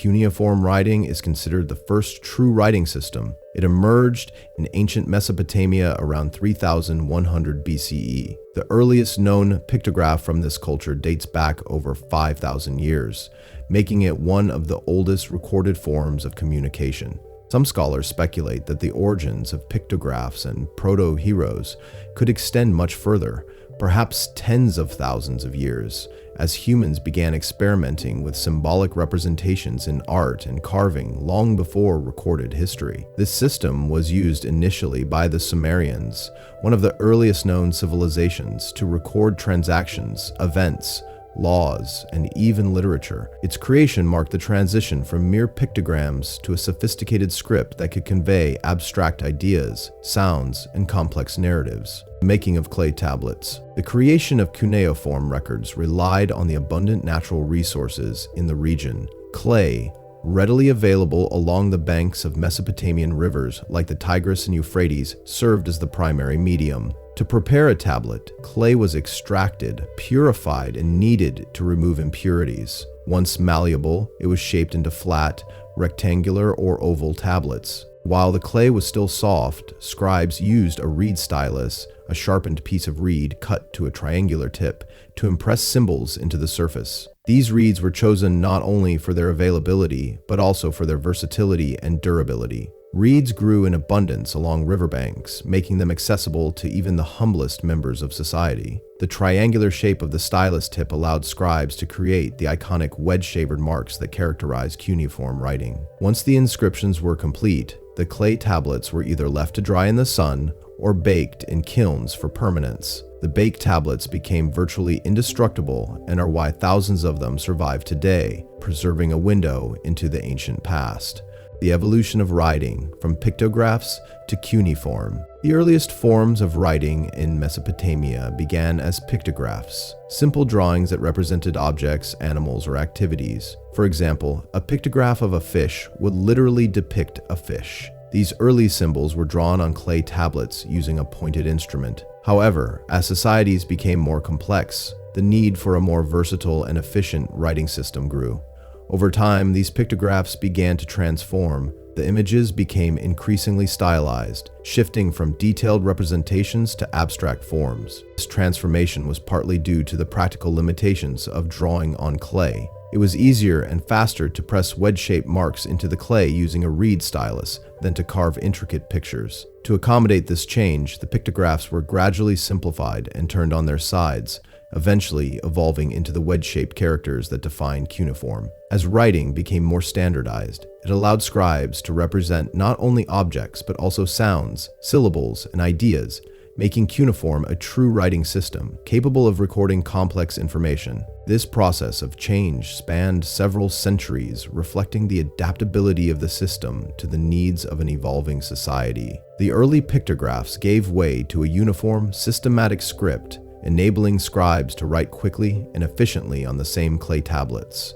Cuneiform writing is considered the first true writing system. It emerged in ancient Mesopotamia around 3100 BCE. The earliest known pictograph from this culture dates back over 5,000 years, making it one of the oldest recorded forms of communication. Some scholars speculate that the origins of pictographs and proto-heroes could extend much further, perhaps tens of thousands of years, as humans began experimenting with symbolic representations in art and carving long before recorded history. This system was used initially by the Sumerians, one of the earliest known civilizations, to record transactions, events, laws, and even literature. Its creation marked the transition from mere pictograms to a sophisticated script that could convey abstract ideas, sounds, and complex narratives. The making of clay tablets. The creation of cuneiform records relied on the abundant natural resources in the region. Clay, readily available along the banks of Mesopotamian rivers like the Tigris and Euphrates, served as the primary medium. To prepare a tablet, clay was extracted, purified, and kneaded to remove impurities. Once malleable, it was shaped into flat, rectangular, or oval tablets. While the clay was still soft, scribes used a reed stylus, a sharpened piece of reed cut to a triangular tip, to impress symbols into the surface. These reeds were chosen not only for their availability, but also for their versatility and durability. Reeds grew in abundance along riverbanks, making them accessible to even the humblest members of society. The triangular shape of the stylus tip allowed scribes to create the iconic wedge-shaped marks that characterize cuneiform writing. Once the inscriptions were complete, the clay tablets were either left to dry in the sun or baked in kilns for permanence. The baked tablets became virtually indestructible and are why thousands of them survive today, preserving a window into the ancient past. The evolution of writing, from pictographs to cuneiform. The earliest forms of writing in Mesopotamia began as pictographs, simple drawings that represented objects, animals, or activities. For example, a pictograph of a fish would literally depict a fish. These early symbols were drawn on clay tablets using a pointed instrument. However, as societies became more complex, the need for a more versatile and efficient writing system grew. Over time, these pictographs began to transform. The images became increasingly stylized, shifting from detailed representations to abstract forms. This transformation was partly due to the practical limitations of drawing on clay. It was easier and faster to press wedge-shaped marks into the clay using a reed stylus than to carve intricate pictures. To accommodate this change, the pictographs were gradually simplified and turned on their sides, eventually evolving into the wedge-shaped characters that define cuneiform. As writing became more standardized, it allowed scribes to represent not only objects but also sounds, syllables, and ideas, making cuneiform a true writing system capable of recording complex information. This process of change spanned several centuries, reflecting the adaptability of the system to the needs of an evolving society. The early pictographs gave way to a uniform, systematic script, enabling scribes to write quickly and efficiently on the same clay tablets.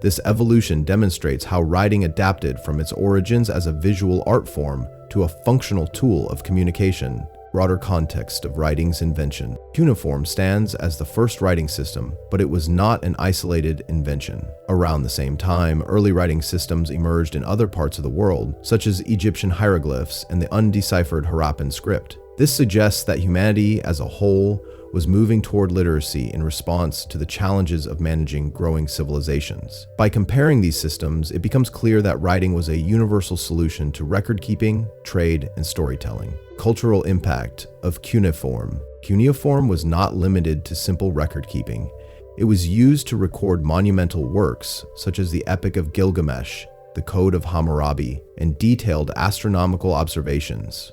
This evolution demonstrates how writing adapted from its origins as a visual art form to a functional tool of communication. Broader context of writing's invention. Cuneiform stands as the first writing system, but it was not an isolated invention. Around the same time, early writing systems emerged in other parts of the world, such as Egyptian hieroglyphs and the undeciphered Harappan script. This suggests that humanity as a whole was moving toward literacy in response to the challenges of managing growing civilizations. By comparing these systems, it becomes clear that writing was a universal solution to record-keeping, trade, and storytelling. Cultural impact of cuneiform. Cuneiform was not limited to simple record-keeping. It was used to record monumental works, such as the Epic of Gilgamesh, the Code of Hammurabi, and detailed astronomical observations.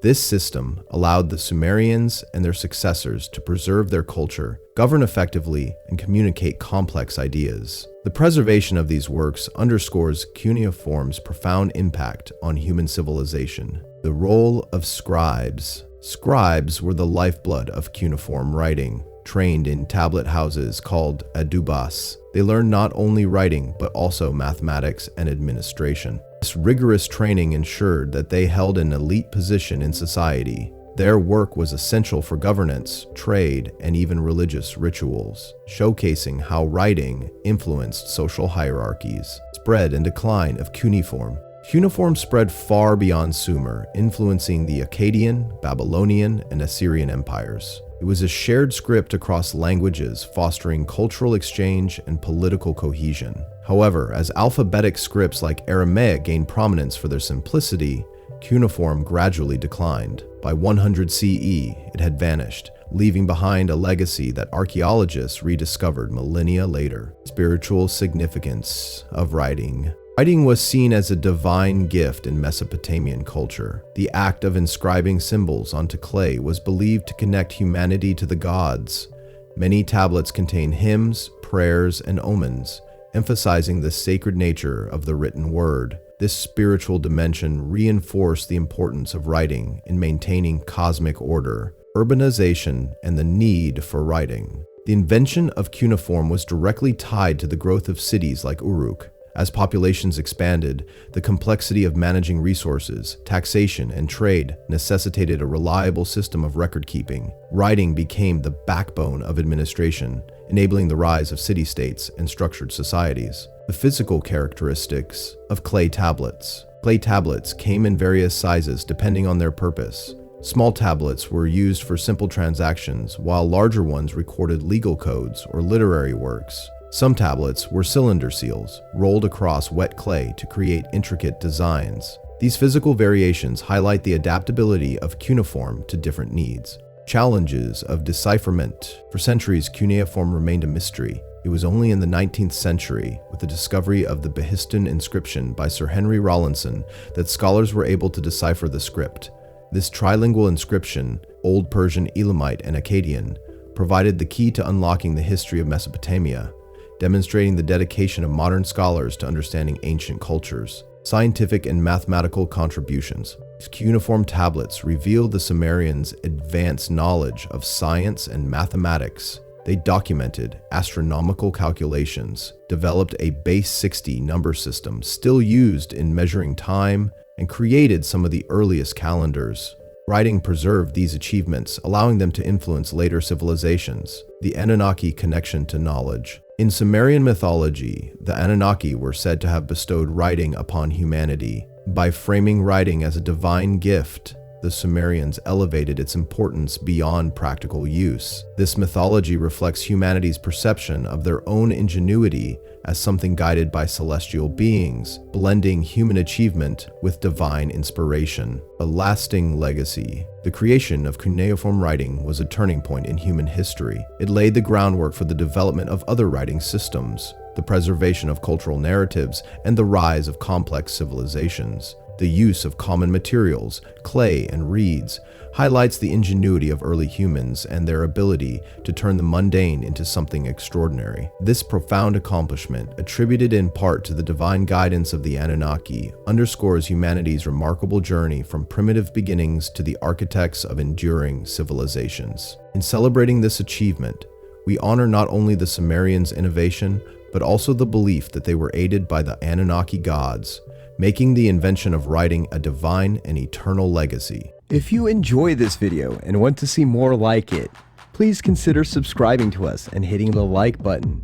This system allowed the Sumerians and their successors to preserve their culture, govern effectively, and communicate complex ideas. The preservation of these works underscores cuneiform's profound impact on human civilization. The role of scribes. Scribes were the lifeblood of cuneiform writing. Trained in tablet houses called adubas, they learned not only writing but also mathematics and administration. This rigorous training ensured that they held an elite position in society. Their work was essential for governance, trade, and even religious rituals, showcasing how writing influenced social hierarchies. Spread and decline of cuneiform. Cuneiform spread far beyond Sumer, influencing the Akkadian, Babylonian, and Assyrian empires. It was a shared script across languages, fostering cultural exchange and political cohesion. However, as alphabetic scripts like Aramaic gained prominence for their simplicity, cuneiform gradually declined. By 100 CE, it had vanished, leaving behind a legacy that archaeologists rediscovered millennia later. Spiritual significance of writing. Writing was seen as a divine gift in Mesopotamian culture. The act of inscribing symbols onto clay was believed to connect humanity to the gods. Many tablets contain hymns, prayers, and omens, emphasizing the sacred nature of the written word. This spiritual dimension reinforced the importance of writing in maintaining cosmic order, urbanization, and the need for writing. The invention of cuneiform was directly tied to the growth of cities like Uruk. As populations expanded, the complexity of managing resources, taxation, and trade necessitated a reliable system of record-keeping. Writing became the backbone of administration, enabling the rise of city-states and structured societies. The physical characteristics of clay tablets. Clay tablets came in various sizes depending on their purpose. Small tablets were used for simple transactions, while larger ones recorded legal codes or literary works. Some tablets were cylinder seals, rolled across wet clay to create intricate designs. These physical variations highlight the adaptability of cuneiform to different needs. Challenges of decipherment. For centuries, cuneiform remained a mystery. It was only in the 19th century, with the discovery of the Behistun inscription by Sir Henry Rawlinson, that scholars were able to decipher the script. This trilingual inscription, Old Persian, Elamite, and Akkadian, provided the key to unlocking the history of Mesopotamia, demonstrating the dedication of modern scholars to understanding ancient cultures. Scientific and mathematical contributions. Cuneiform tablets reveal the Sumerians' advanced knowledge of science and mathematics. They documented astronomical calculations, developed a base 60 number system still used in measuring time, and created some of the earliest calendars. Writing preserved these achievements, allowing them to influence later civilizations. The Anunnaki connection to knowledge. In Sumerian mythology, the Anunnaki were said to have bestowed writing upon humanity. By framing writing as a divine gift, the Sumerians elevated its importance beyond practical use. This mythology reflects humanity's perception of their own ingenuity as something guided by celestial beings, blending human achievement with divine inspiration. A lasting legacy. The creation of cuneiform writing was a turning point in human history. It laid the groundwork for the development of other writing systems, the preservation of cultural narratives, and the rise of complex civilizations. The use of common materials, clay and reeds, highlights the ingenuity of early humans and their ability to turn the mundane into something extraordinary. This profound accomplishment, attributed in part to the divine guidance of the Anunnaki, underscores humanity's remarkable journey from primitive beginnings to the architects of enduring civilizations. In celebrating this achievement, we honor not only the Sumerians' innovation, but also the belief that they were aided by the Anunnaki gods, making the invention of writing a divine and eternal legacy. If you enjoy this video and want to see more like it, please consider subscribing to us and hitting the like button.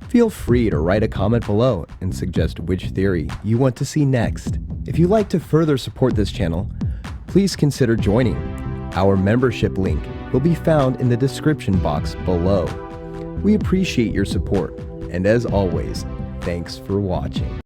Feel free to write a comment below and suggest which theory you want to see next. If you'd like to further support this channel, please consider joining. Our membership link will be found in the description box below. We appreciate your support, and as always, thanks for watching.